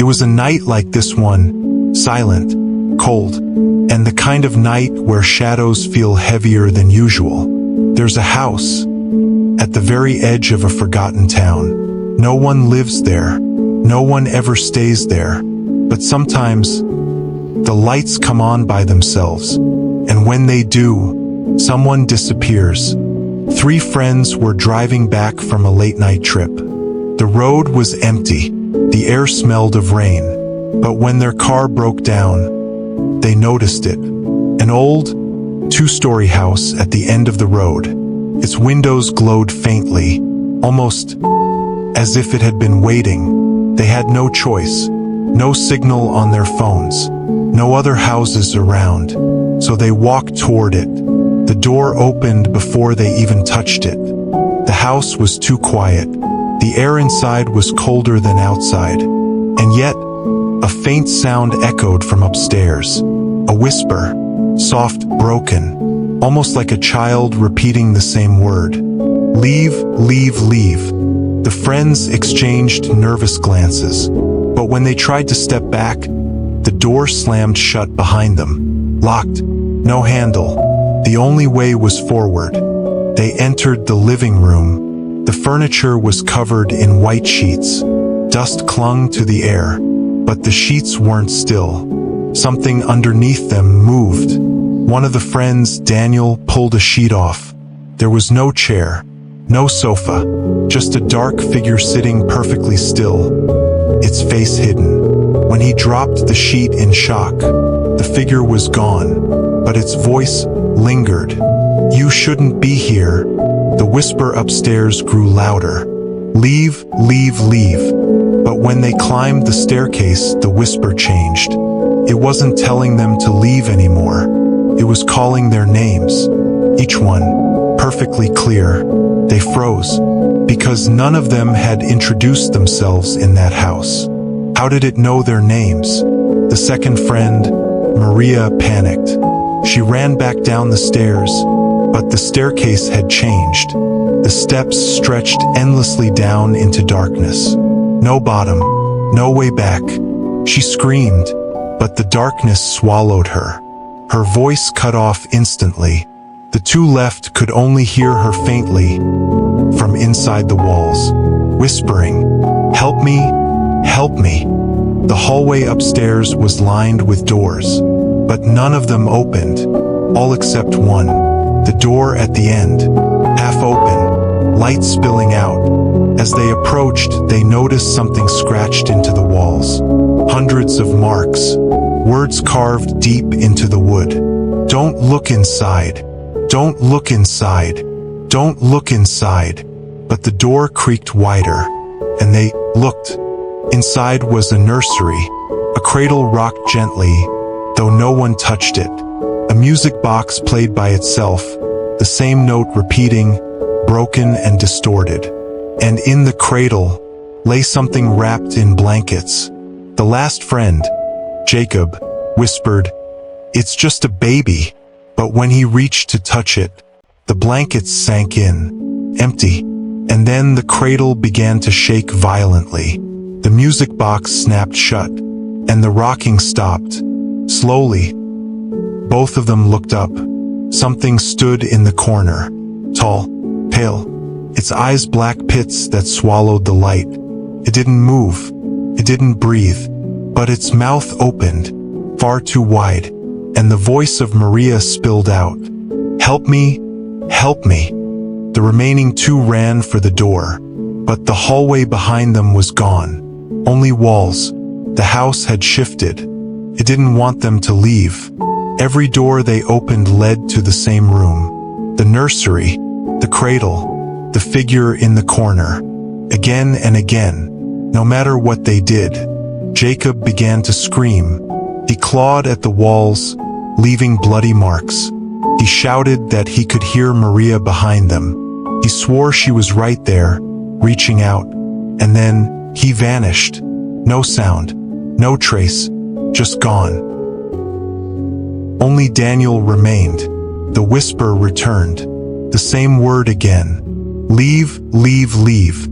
was a night like this one, silent, cold, and the kind of night where shadows feel heavier than usual. There's a house at the very edge of a forgotten town. No one lives there. No one ever stays there. But sometimes the lights come on by themselves, and when they do, someone disappears. 3 friends were driving back from a late-night trip. The road was empty. The air smelled of rain. But when their car broke down, they noticed it. An old, 2-story house at the end of the road. Its windows glowed faintly, almost as if it had been waiting. They had no choice, no signal on their phones, no other houses around, so they walked toward it. The door opened before they even touched it. The house was too quiet. The air inside was colder than outside, and yet a faint sound echoed from upstairs. A whisper, soft, broken, almost like a child repeating the same word. Leave, leave, leave. The friends exchanged nervous glances, but when they tried to step back, the door slammed shut behind them. Locked, no handle. The only way was forward. They entered the living room. The furniture was covered in white sheets. Dust clung to the air, but the sheets weren't still. Something underneath them moved. One of the friends, Daniel, pulled a sheet off. There was no chair, no sofa, just a dark figure sitting perfectly still, its face hidden. When he dropped the sheet in shock, the figure was gone, but its voice lingered. You shouldn't be here. The whisper upstairs grew louder. Leave, leave, leave. But when they climbed the staircase, the whisper changed. It wasn't telling them to leave anymore. It was calling their names. Each one, perfectly clear. They froze, because none of them had introduced themselves in that house. How did it know their names? The second friend, Maria, panicked. She ran back down the stairs, but the staircase had changed. The steps stretched endlessly down into darkness. No bottom, no way back. She screamed, but the darkness swallowed her. Her voice cut off instantly. The 2 left could only hear her faintly from inside the walls, whispering, "Help me, help me." The hallway upstairs was lined with doors, but none of them opened, all except one. The door at the end, half open, light spilling out. As they approached, they noticed something scratched into the walls. Hundreds of marks, words carved deep into the wood. Don't look inside. Don't look inside. Don't look inside. But the door creaked wider, and they looked. Inside was a nursery. A cradle rocked gently, though no one touched it. A music box played by itself, the same note repeating, broken and distorted. And in the cradle lay something wrapped in blankets. The last friend, Jacob, whispered, "It's just a baby." But when he reached to touch it, the blankets sank in, empty, and then the cradle began to shake violently. The music box snapped shut, and the rocking stopped. Slowly, both of them looked up. Something stood in the corner, tall, pale, its eyes black pits that swallowed the light. It didn't move, it didn't breathe, but its mouth opened, far too wide, and the voice of Maria spilled out, "Help me, help me." The remaining 2 ran for the door, but the hallway behind them was gone. Only walls. The house had shifted. It didn't want them to leave. Every door they opened led to the same room. The nursery, the cradle, the figure in the corner. Again and again, no matter what they did, Jacob began to scream. He clawed at the walls, leaving bloody marks. He shouted that he could hear Maria behind them. He swore she was right there, reaching out. And then he vanished. No sound, no trace, just gone. Only Daniel remained. The whisper returned. The same word again. Leave, leave, leave.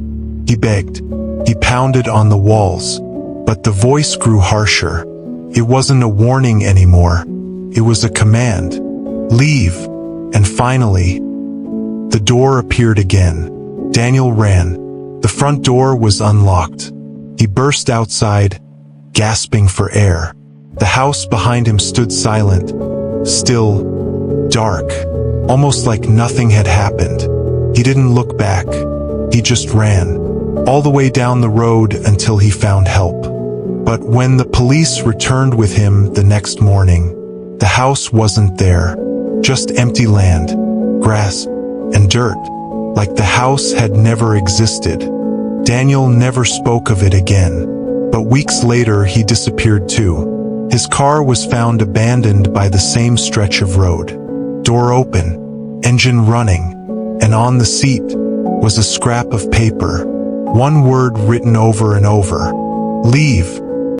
He begged. He pounded on the walls. But the voice grew harsher. It wasn't a warning anymore. It was a command. Leave. And finally, the door appeared again. Daniel ran. The front door was unlocked. He burst outside, gasping for air. The house behind him stood silent, still, dark, almost like nothing had happened. He didn't look back. He just ran, all the way down the road until he found help. But when the police returned with him the next morning, the house wasn't there. Just empty land, grass, and dirt, like the house had never existed. Daniel never spoke of it again, but weeks later he disappeared too. His car was found abandoned by the same stretch of road. Door open, engine running, and on the seat was a scrap of paper. One word written over and over. Leave.